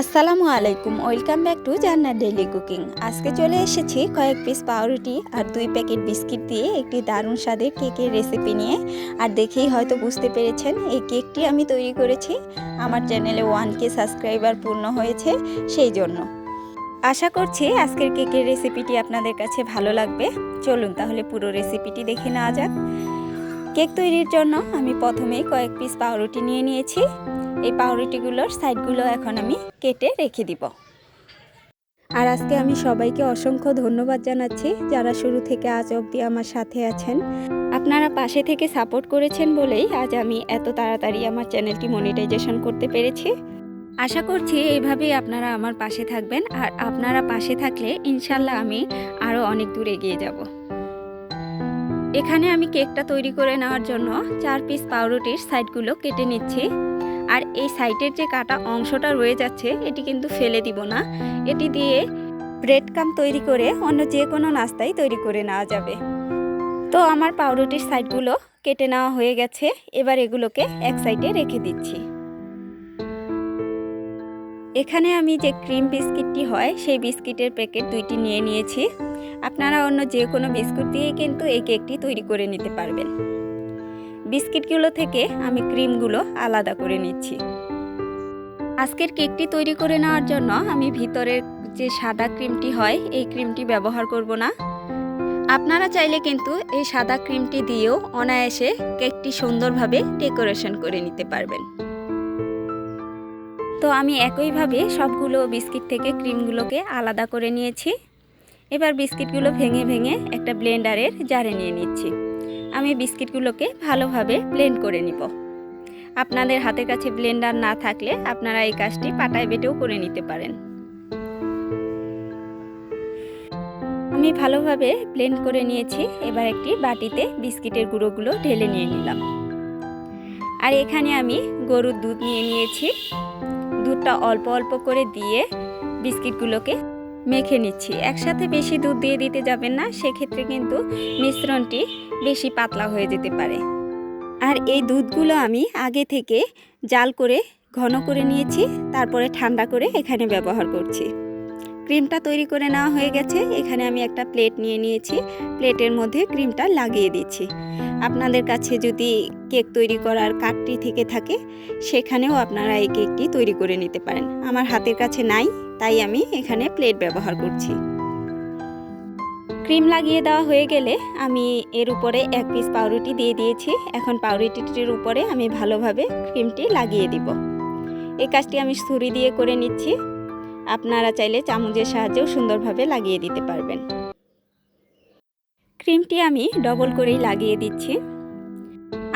আসসালামু আলাইকুম, welcome back to জান্নাত ডেইলি কুকিং। আজকে চলে এসেছি কয়েক পিস পাউরুটি আর 2 প্যাকেট বিস্কিট দিয়ে একটি দারুণ স্বাদের কেকের রেসিপি নিয়ে। আর দেখেই হয়তো বুঝতে পেরেছেন এই কেকটি আমি তৈরি করেছি আমার চ্যানেলে 1K সাবস্ক্রাইবার পূর্ণ হয়েছে সেই জন্য। আশা করছি আজকের কেকের রেসিপিটি আপনাদের কাছে ভালো লাগবে। চলুন তাহলে পুরো রেসিপিটি দেখে নেওয়া যাক। কেক তৈরির জন্য আমি প্রথমেই কয়েক পিস পাউরুটি নিয়ে নিয়েছি। এই পাউরুটিগুলোর সাইডগুলো এখন আমি কেটে রেখে দিব। আর আজকে আমি সবাইকে অসংখ্য ধন্যবাদ জানাচ্ছি যারা শুরু থেকে আজ অবধি আমার সাথে আছেন। আপনারা পাশে থেকে সাপোর্ট করেছেন বলেই আজ আমি এত তাড়াতাড়ি আমার চ্যানেলটি মনিটাইজেশন করতে পেরেছি। আশা করছি এইভাবেই আপনারা আমার পাশে থাকবেন, আর আপনারা পাশে থাকলে ইনশাল্লাহ আমি আরও অনেক দূর এগিয়ে যাব। এখানে আমি কেকটা তৈরি করে নেওয়ার জন্য 4 পিস পাউরুটির সাইডগুলো কেটে নিচ্ছি। আর এই সাইডের যে কাটা অংশটা রয়ে যাচ্ছে এটি কিন্তু ফেলে দিব না, এটি দিয়ে ব্রেড কাম তৈরি করে অন্য যে কোনো নাস্তাই তৈরি করে নেওয়া যাবে। তো আমার পাউরুটির সাইডগুলো কেটে নেওয়া হয়ে গেছে, এবার এগুলোকে এক সাইডে রেখে দিচ্ছি। এখানে আমি যে ক্রিম বিস্কিটটি হয় সেই বিস্কিটের প্যাকেট 2টি নিয়ে নিয়েছি। আপনারা অন্য যে কোনো বিস্কুট দিয়েই কিন্তু এই কেকটি তৈরি করে নিতে পারবেন। বিস্কিটগুলো থেকে আমি ক্রিমগুলো আলাদা করে নিচ্ছি। আজকের কেকটি তৈরি করে নেওয়ার জন্য আমি ভিতরের যে সাদা ক্রিমটি হয় এই ক্রিমটি ব্যবহার করব না। আপনারা চাইলে কিন্তু এই সাদা ক্রিমটি দিয়েও অনায়াসে কেকটি সুন্দরভাবে ডেকোরেশন করে নিতে পারবেন। তো আমি একইভাবে সবগুলো বিস্কিট থেকে ক্রিমগুলোকে আলাদা করে নিয়েছি। এবার বিস্কিটগুলো ভেঙে ভেঙে একটা ব্লেন্ডারের জারে নিয়ে নিচ্ছি। আমি বিস্কিটগুলোকে ভালোভাবে ব্লেন্ড করে নিব। আপনাদের হাতের কাছে ব্লেন্ডার না থাকলে আপনারা এই কাজটি পাটায় বেটেও করে নিতে পারেন। আমি ভালোভাবে ব্লেন্ড করে নিয়েছি। এবার একটি বাটিতে বিস্কিটের গুঁড়োগুলো ঢেলে নিয়ে নিলাম। আর এখানে আমি গরুর দুধ নিয়ে নিয়েছি। দুধটা অল্প অল্প করে দিয়ে বিস্কিটগুলোকে মেখে নিচ্ছি। একসাথে বেশি দুধ দিয়ে দিতে যাবেন না, সেক্ষেত্রে কিন্তু মিশ্রণটি বেশি পাতলা হয়ে যেতে পারে। আর এই দুধগুলো আমি আগে থেকে জাল করে ঘন করে নিয়েছি, তারপরে ঠান্ডা করে এখানে ব্যবহার করছি। ক্রিমটা তৈরি করে নেওয়া হয়ে গেছে। এখানে আমি একটা প্লেট নিয়ে নিয়েছি, প্লেটের মধ্যে ক্রিমটা লাগিয়ে দিচ্ছি। আপনাদের কাছে যদি কেক তৈরি করার কাঠটি থেকে থাকে সেখানেও আপনারা এই কেকটি তৈরি করে নিতে পারেন। আমার হাতের কাছে নাই, তাই আমি এখানে প্লেট ব্যবহার করছি। ক্রিম লাগিয়ে দেওয়া হয়ে গেলে আমি এর উপরে 1 পিস পাউরুটি দিয়ে দিয়েছি। এখন পাউরুটিটির উপরে আমি ভালোভাবে ক্রিমটি লাগিয়ে দিব। এই কাজটি আমি ছুরি দিয়ে করে নিচ্ছি। আপনারা চাইলে চামচের সাহায্যেও সুন্দরভাবে লাগিয়ে দিতে পারবেন। ক্রিমটি আমি ডবল করেই লাগিয়ে দিচ্ছি।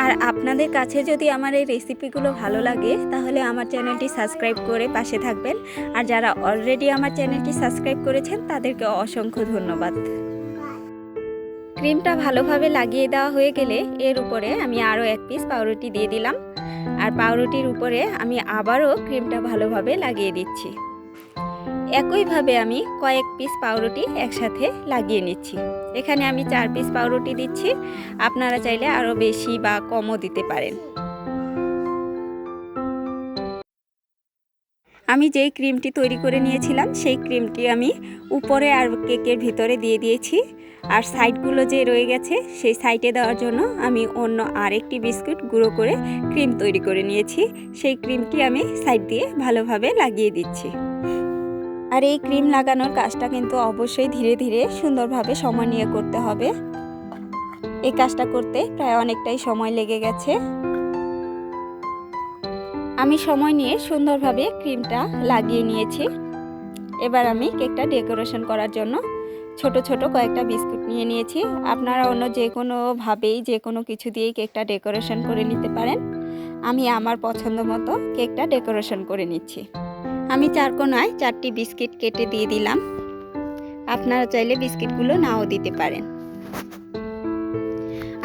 আর আপনাদের কাছে যদি আমার এই রেসিপিগুলো ভালো লাগে তাহলে আমার চ্যানেলটি সাবস্ক্রাইব করে পাশে থাকবেন। আর যারা অলরেডি আমার চ্যানেলটি সাবস্ক্রাইব করেছেন তাদেরকে অসংখ্য ধন্যবাদ। ক্রিমটা ভালোভাবে লাগিয়ে দেওয়া হয়ে গেলে এর উপরে আমি আরও 1 পিস পাউরুটি দিয়ে দিলাম। আর পাউরুটির উপরে আমি আবারও ক্রিমটা ভালোভাবে লাগিয়ে দিচ্ছি। একইভাবে আমি কয়েক পিস পাউরুটি একসাথে লাগিয়ে নিচ্ছি। এখানে আমি 4 পিস পাউরুটি দিচ্ছি, আপনারা চাইলে আরও বেশি বা কমও দিতে পারেন। আমি যেই ক্রিমটি তৈরি করে নিয়েছিলাম সেই ক্রিমটি আমি উপরে আর কেকের ভিতরে দিয়ে দিয়েছি। আর সাইডগুলো যে রয়ে গেছে সেই সাইডে দেওয়ার জন্য আমি অন্য আরেকটি বিস্কুট গুঁড়ো করে ক্রিম তৈরি করে নিয়েছি। সেই ক্রিমটি আমি সাইড দিয়ে ভালোভাবে লাগিয়ে দিচ্ছি। আর এই ক্রিম লাগানোর কাজটা কিন্তু অবশ্যই ধীরে ধীরে সুন্দরভাবে সময় নিয়ে করতে হবে। এই কাজটা করতে প্রায় অনেকটাই সময় লেগে গেছে। আমি সময় নিয়ে সুন্দরভাবে ক্রিমটা লাগিয়ে নিয়েছি। এবার আমি কেকটা ডেকোরেশন করার জন্য ছোট ছোট কয়েকটা বিস্কুট নিয়ে নিয়েছি। আপনারা অন্য যে কোনোভাবেই যে কোনো কিছু দিয়েই কেকটা ডেকোরেশন করে নিতে পারেন। আমি আমার পছন্দ মতো কেকটা ডেকোরেশন করে নিচ্ছি। আমি 4 কোণায় 4টি বিস্কিট কেটে দিয়ে দিলাম। আপনারা চাইলে বিস্কিটগুলো নাও দিতে পারেন।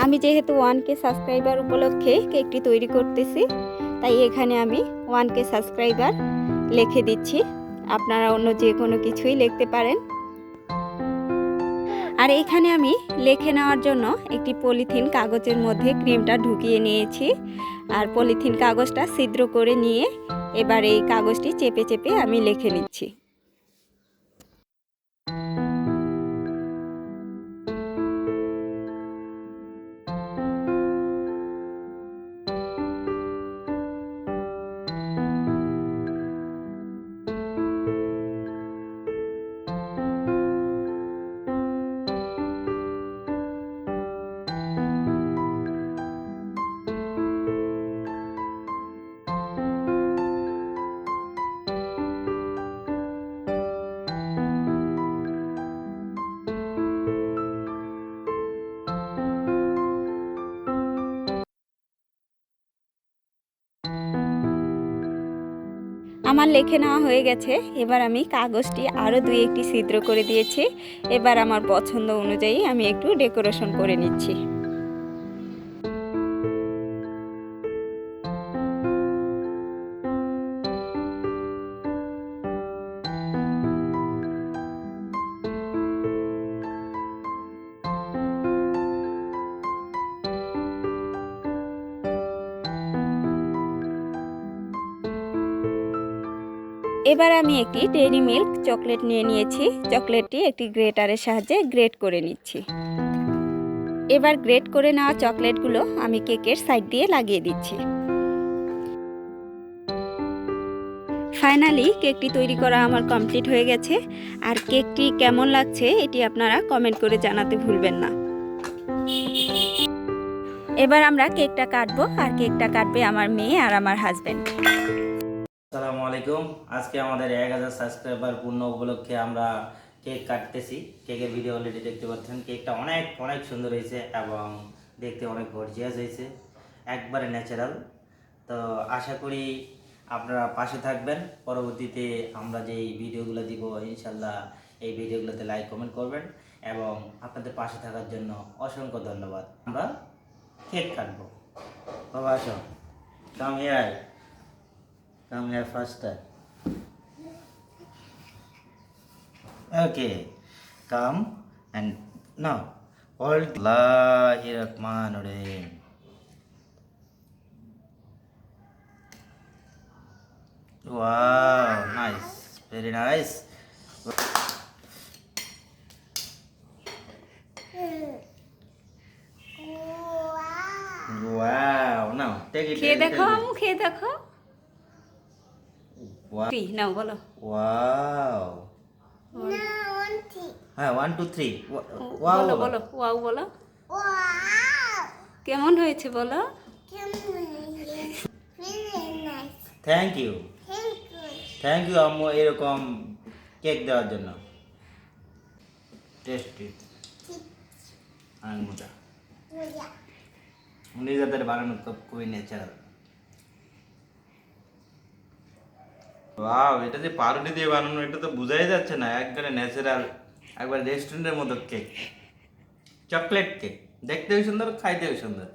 আমি যেহেতু 1K সাবস্ক্রাইবার উপলক্ষে কেকটি তৈরি করতেছি, তাই এখানে আমি 1K সাবস্ক্রাইবার লিখে দিচ্ছি। আপনারা অন্য যে কোনো কিছুই লিখতে পারেন। আর এখানে আমি লিখে নেওয়ার জন্য একটি পলিথিন কাগজের মধ্যে ক্রিমটা ঢুকিয়ে নিয়েছি। আর পলিথিন কাগজটা ছিদ্র করে নিয়ে এবার এই কাগজটি চেপে চেপে আমি লিখে নিচ্ছি। আমার লেখে নেওয়া হয়ে গেছে। এবার আমি কাগজটি আরও 2-1টি ছিদ্র করে দিয়েছি। এবার আমার পছন্দ অনুযায়ী আমি একটু ডেকোরেশন করে নিচ্ছি। এবার আমি একটি ডেইরি মিল্ক চকলেট নিয়ে নিয়েছি। চকলেটটি একটি গ্রেটারের সাহায্যে গ্রেট করে নিচ্ছি। এবার গ্রেট করে নেওয়া চকলেটগুলো আমি কেকের সাইড দিয়ে লাগিয়ে দিচ্ছি। ফাইনালি কেকটি তৈরি করা আমার কমপ্লিট হয়ে গেছে। আর কেকটি কেমন লাগছে এটি আপনারা কমেন্ট করে জানাতে ভুলবেন না। এবার আমরা কেকটা কাটবো, আর কেকটা কাটবে আমার মেয়ে আর আমার হাজবেন্ড। আসসালামু আলাইকুম। আজকে আমাদের 1000 সাবস্ক্রাইবার পূর্ণ উপলক্ষে আমরা কেক কাটতেছি। কেকের ভিডিও অলরেডি দেখতে পাচ্ছেন। কেকটা অনেক অনেক সুন্দর হয়েছে এবং দেখতে অনেক গর্জিয়াস হয়েছে, একবারে ন্যাচারাল। তো আশা করি আপনারা পাশে থাকবেন। পরবর্তীতে আমরা যেই ভিডিওগুলো দিব ইনশাল্লাহ এই ভিডিওগুলোতে লাইক কমেন্ট করবেন এবং আপনাদের পাশে থাকার জন্য অসংখ্য ধন্যবাদ। আমরা কেক কাটবো। বাবা আসো, come here, come here faster. Okay, come and now hold Bismillahirrahmanirrahim. Wow, nice, very nice. Wow, now take it. খেয়ে দেখো আম্মু, খেয়ে দেখো। Wow. নাও বলো। Wow. হ্যাঁ 1 2 3 ওয়াও বলো বলো, ওয়াও বলো। কেমন হয়েছে বলো। থ্যাংক ইউ আম্মু এরকম কেক দেওয়ার জন্য। টেস্টি আর মজা নিজেদের বানানো তো খুবই ন্যাচারাল। ওয়াও, এটা যে পাউরুটি দিয়ে বানানো এটা তো বোঝাই যাচ্ছে না, একবারে ন্যাচারাল, একবার রেস্টুরেন্টের মতো কেক, চকলেট কেক, দেখতেও সুন্দর, খাইতেও সুন্দর।